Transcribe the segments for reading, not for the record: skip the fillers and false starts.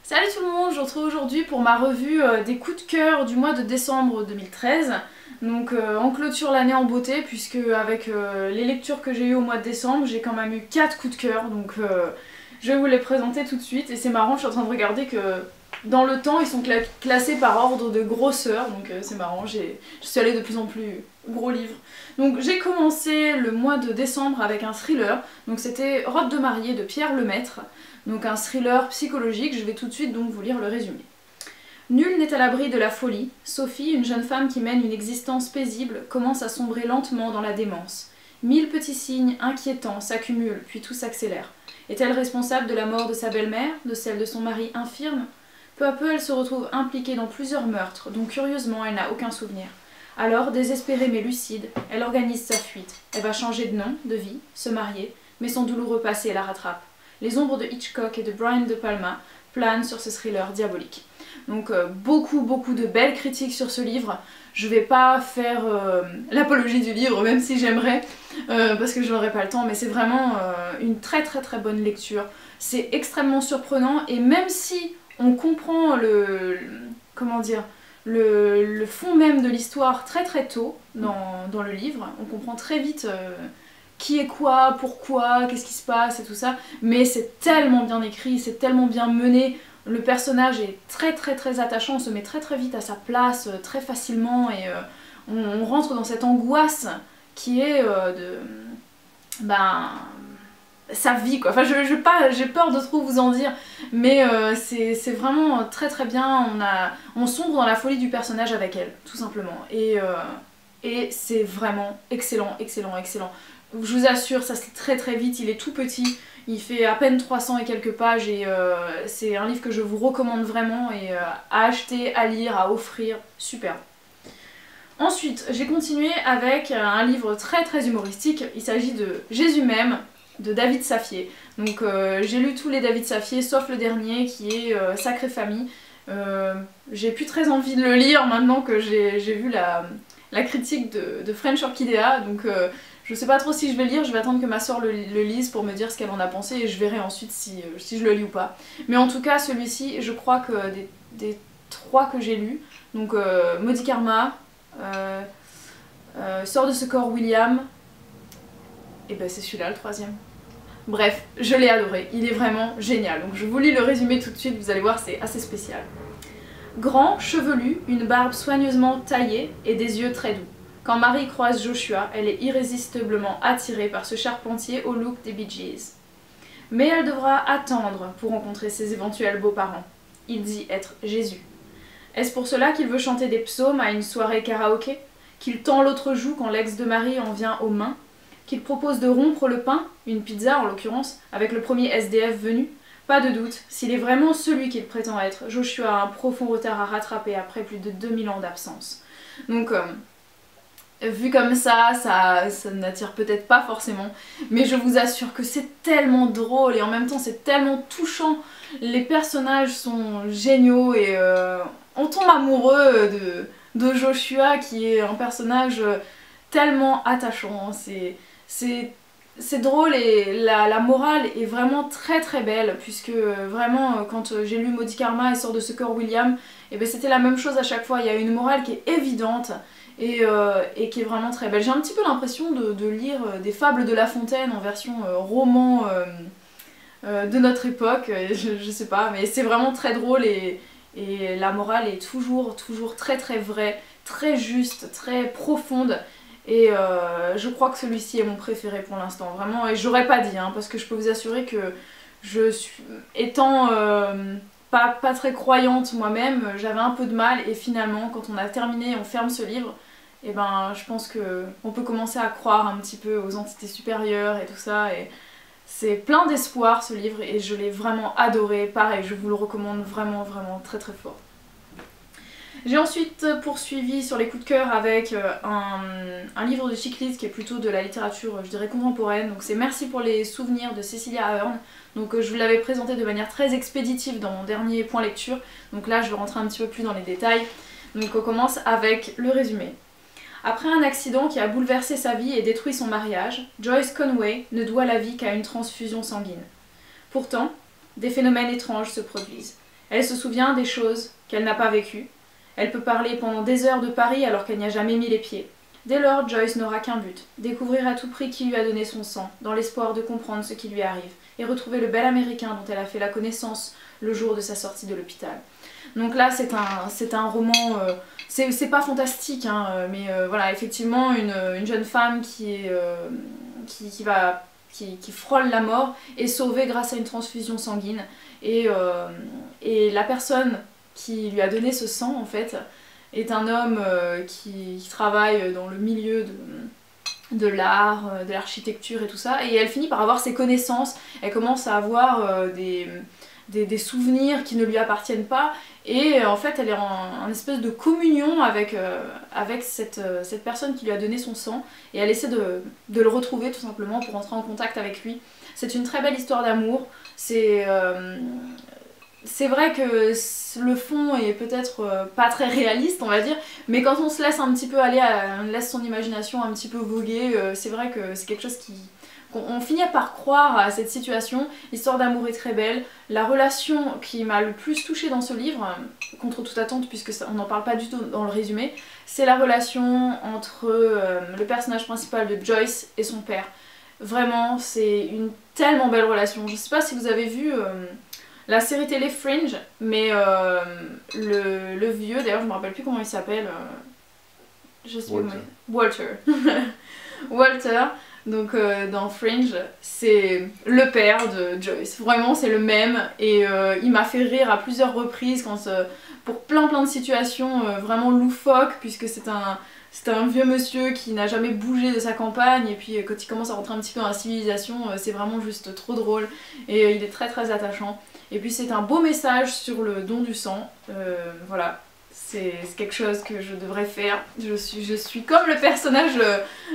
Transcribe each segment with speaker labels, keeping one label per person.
Speaker 1: Salut tout le monde, je vous retrouve aujourd'hui pour ma revue des coups de cœur du mois de décembre 2013. Donc on clôture l'année en beauté puisque avec les lectures que j'ai eues au mois de décembre, j'ai quand même eu 4 coups de cœur. Donc je vais vous les présenter tout de suite et c'est marrant, je suis en train de regarder que dans le temps ils sont classés par ordre de grosseur. Donc c'est marrant, je suis allée de plus en plus gros livre. Donc j'ai commencé le mois de décembre avec un thriller, donc c'était Robe de mariée de Pierre Lemaitre. Donc un thriller psychologique, je vais tout de suite donc vous lire le résumé. Nul n'est à l'abri de la folie. Sophie, une jeune femme qui mène une existence paisible, commence à sombrer lentement dans la démence. 1000 petits signes inquiétants s'accumulent, puis tout s'accélère. Est-elle responsable de la mort de sa belle-mère, de celle de son mari infirme? Peu à peu, elle se retrouve impliquée dans plusieurs meurtres, dont curieusement elle n'a aucun souvenir. Alors, désespérée mais lucide, elle organise sa fuite. Elle va changer de nom, de vie, se marier, mais son douloureux passé la rattrape. Les ombres de Hitchcock et de Brian De Palma planent sur ce thriller diabolique. Donc beaucoup de belles critiques sur ce livre. Je vais pas faire l'apologie du livre, même si j'aimerais, parce que je n'aurai pas le temps, mais c'est vraiment une très bonne lecture. C'est extrêmement surprenant et même si on comprend comment dire, le fond même de l'histoire très tôt dans le livre, on comprend très vite qui est quoi, pourquoi, qu'est-ce qui se passe et tout ça, mais c'est tellement bien écrit, c'est tellement bien mené, le personnage est très attachant, on se met très vite à sa place, très facilement, et on rentre dans cette angoisse qui est sa vie quoi. Enfin j'ai peur de trop vous en dire, mais c'est vraiment très bien, on sombre dans la folie du personnage avec elle, tout simplement, et c'est vraiment excellent. Je vous assure, ça se lit très vite, il est tout petit, il fait à peine 300 et quelques pages et c'est un livre que je vous recommande vraiment et à acheter, à lire, à offrir, super. Ensuite, j'ai continué avec un livre très humoristique, il s'agit de Jésus même, de David Safié. Donc j'ai lu tous les David Safié sauf le dernier qui est Sacrée Famille. J'ai plus très envie de le lire maintenant que j'ai vu la critique de French Orchidea, donc je sais pas trop si je vais le lire, je vais attendre que ma soeur le lise pour me dire ce qu'elle en a pensé et je verrai ensuite si je le lis ou pas. Mais en tout cas celui-ci, je crois que des 3 que j'ai lus, donc Maudit Karma, Sors de ce corps William, et ben c'est celui-là le 3e. Bref, je l'ai adoré, il est vraiment génial. Donc je vous lis le résumé tout de suite, vous allez voir c'est assez spécial. Grand, chevelu, une barbe soigneusement taillée et des yeux très doux. Quand Marie croise Joshua, elle est irrésistiblement attirée par ce charpentier au look des Bee Gees. Mais elle devra attendre pour rencontrer ses éventuels beaux-parents. Il dit être Jésus. Est-ce pour cela qu'il veut chanter des psaumes à une soirée karaoké? Qu'il tend l'autre joue quand l'ex de Marie en vient aux mains? Qu'il propose de rompre le pain, une pizza en l'occurrence, avec le premier SDF venu? Pas de doute, s'il est vraiment celui qu'il prétend être, Joshua a un profond retard à rattraper après plus de 2000 ans d'absence. Donc vu comme ça n'attire peut-être pas forcément, mais je vous assure que c'est tellement drôle et en même temps c'est tellement touchant. Les personnages sont géniaux et on tombe amoureux de Joshua qui est un personnage tellement attachant. C'est drôle et la morale est vraiment très belle puisque vraiment quand j'ai lu Maudit Karma et Sort de ce corps William, et ben c'était la même chose à chaque fois, il y a une morale qui est évidente et qui est vraiment très belle. J'ai un petit peu l'impression de lire des fables de La Fontaine en version roman de notre époque, je sais pas, mais c'est vraiment très drôle et la morale est toujours très vraie, très juste, très profonde. Et je crois que celui-ci est mon préféré pour l'instant, vraiment, et j'aurais pas dit, hein, parce que je peux vous assurer que je suis, étant pas très croyante moi-même, j'avais un peu de mal, et finalement, quand on a terminé, on ferme ce livre, et ben je pense qu'on peut commencer à croire un petit peu aux entités supérieures et tout ça, et c'est plein d'espoir ce livre, et je l'ai vraiment adoré, pareil, je vous le recommande vraiment très fort. J'ai ensuite poursuivi sur les coups de cœur avec un livre de Chiclite qui est plutôt de la littérature, je dirais, contemporaine. Donc c'est Merci pour les souvenirs de Cecilia Ahern. Donc je vous l'avais présenté de manière très expéditive dans mon dernier point lecture. Donc là je vais rentrer un petit peu plus dans les détails. Donc on commence avec le résumé. Après un accident qui a bouleversé sa vie et détruit son mariage, Joyce Conway ne doit la vie qu'à une transfusion sanguine. Pourtant, des phénomènes étranges se produisent. Elle se souvient des choses qu'elle n'a pas vécues. Elle peut parler pendant des heures de Paris alors qu'elle n'y a jamais mis les pieds. Dès lors, Joyce n'aura qu'un but, découvrir à tout prix qui lui a donné son sang, dans l'espoir de comprendre ce qui lui arrive, et retrouver le bel Américain dont elle a fait la connaissance le jour de sa sortie de l'hôpital. Donc là, c'est un roman, c'est pas fantastique, hein, mais voilà, effectivement, une jeune femme qui frôle la mort est sauvée grâce à une transfusion sanguine, et la personne qui lui a donné ce sang, en fait, est un homme qui travaille dans le milieu de l'art, de l'architecture et tout ça, et elle finit par avoir ses connaissances, elle commence à avoir des souvenirs qui ne lui appartiennent pas, et en fait elle est en espèce de communion avec cette personne qui lui a donné son sang, et elle essaie de le retrouver tout simplement pour entrer en contact avec lui. C'est une très belle histoire d'amour, c'est vrai que le fond est peut-être pas très réaliste, on va dire, mais quand on se laisse un petit peu aller, on laisse son imagination un petit peu voguer, c'est vrai que c'est quelque chose qu'on finit par croire à cette situation. L'histoire d'amour est très belle. La relation qui m'a le plus touchée dans ce livre, contre toute attente puisque on n'en parle pas du tout dans le résumé, c'est la relation entre le personnage principal de Joyce et son père. Vraiment, c'est une tellement belle relation. Je sais pas si vous avez vu la série télé Fringe, mais le vieux, d'ailleurs je me rappelle plus comment il s'appelle, je sais plus Walter. Walter, donc dans Fringe, c'est le père de Joyce. Vraiment c'est le même, et il m'a fait rire à plusieurs reprises pour plein de situations vraiment loufoques, puisque c'est un vieux monsieur qui n'a jamais bougé de sa campagne, et puis quand il commence à rentrer un petit peu dans la civilisation, c'est vraiment juste trop drôle, et il est très très attachant. Et puis c'est un beau message sur le don du sang, voilà, c'est quelque chose que je devrais faire. Je suis comme le personnage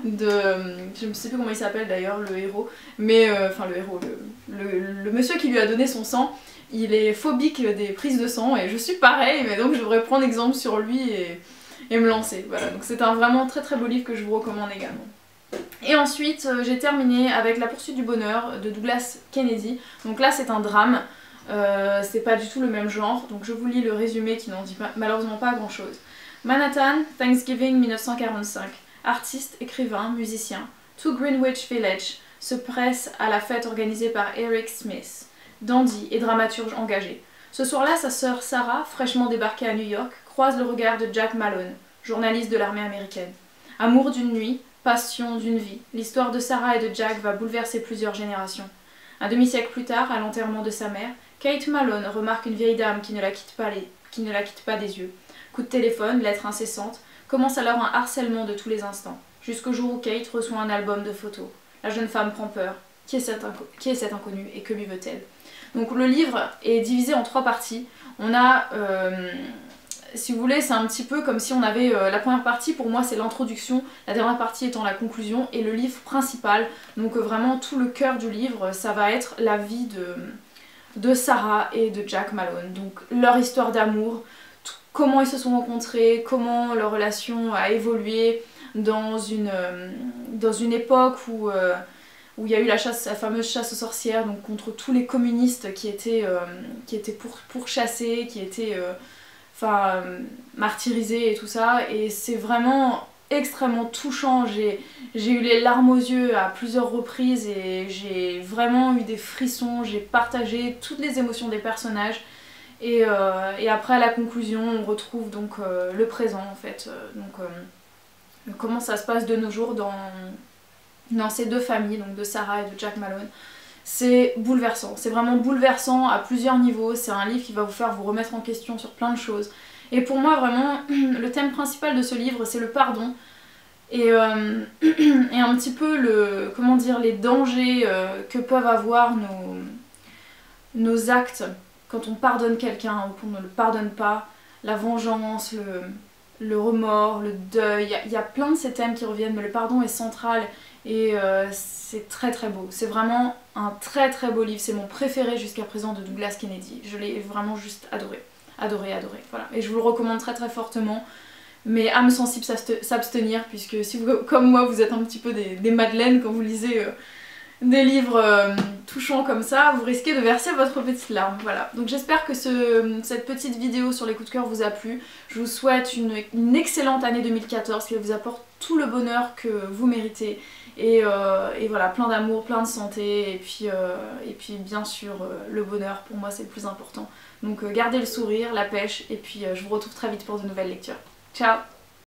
Speaker 1: de... je ne sais plus comment il s'appelle d'ailleurs, le héros, mais enfin le héros, le monsieur qui lui a donné son sang, il est phobique des prises de sang, et je suis pareil, mais donc je devrais prendre exemple sur lui et me lancer. Voilà, donc c'est un vraiment très très beau livre que je vous recommande également. Et ensuite j'ai terminé avec La poursuite du bonheur de Douglas Kennedy. Donc là c'est un drame, c'est pas du tout le même genre, donc je vous lis le résumé qui n'en dit malheureusement pas grand chose. Manhattan, Thanksgiving 1945. Artiste, écrivain, musicien. To Greenwich Village se presse à la fête organisée par Eric Smith, dandy et dramaturge engagé. Ce soir-là, sa sœur Sarah, fraîchement débarquée à New York, croise le regard de Jack Malone, journaliste de l'armée américaine. Amour d'une nuit, passion d'une vie, l'histoire de Sarah et de Jack va bouleverser plusieurs générations. Un demi-siècle plus tard, à l'enterrement de sa mère, Kate Malone remarque une vieille dame qui ne la quitte pas des yeux. Coup de téléphone, lettre incessante, commence alors un harcèlement de tous les instants, jusqu'au jour où Kate reçoit un album de photos. La jeune femme prend peur. Qui est cette inconnue et que lui veut-elle? Donc le livre est divisé en 3 parties. On a, si vous voulez, c'est un petit peu comme si on avait la première partie, pour moi c'est l'introduction, la dernière partie étant la conclusion, et le livre principal, donc vraiment tout le cœur du livre, ça va être la vie de Sarah et de Jack Malone. Donc leur histoire d'amour, comment ils se sont rencontrés, comment leur relation a évolué dans une époque où il y a eu la fameuse chasse aux sorcières, donc contre tous les communistes qui étaient pourchassés, qui étaient martyrisés et tout ça, et c'est vraiment extrêmement touchant. J'ai eu les larmes aux yeux à plusieurs reprises, et j'ai vraiment eu des frissons, j'ai partagé toutes les émotions des personnages, et après à la conclusion on retrouve donc le présent en fait, comment ça se passe de nos jours dans ces deux familles, donc de Sarah et de Jack Malone. C'est bouleversant, c'est vraiment bouleversant à plusieurs niveaux, c'est un livre qui va vous faire vous remettre en question sur plein de choses. Et pour moi vraiment, le thème principal de ce livre c'est le pardon, et un petit peu les dangers que peuvent avoir nos actes quand on pardonne quelqu'un ou qu'on ne le pardonne pas, la vengeance, le remords, le deuil, il y a plein de ces thèmes qui reviennent, mais le pardon est central, et c'est très très beau. C'est vraiment un très très beau livre, c'est mon préféré jusqu'à présent de Douglas Kennedy. Je l'ai vraiment juste adoré, voilà. Et je vous le recommande très très fortement, mais âme sensible s'abstenir, puisque si vous, comme moi, vous êtes un petit peu des madeleines quand vous lisez des livres touchants comme ça, vous risquez de verser votre petite larme. Voilà, donc j'espère que cette petite vidéo sur les coups de cœur vous a plu. Je vous souhaite une excellente année 2014, qu'elle vous apporte tout le bonheur que vous méritez. Et voilà, plein d'amour, plein de santé, et puis bien sûr le bonheur, pour moi c'est le plus important. Donc gardez le sourire, la pêche, et puis je vous retrouve très vite pour de nouvelles lectures. Ciao!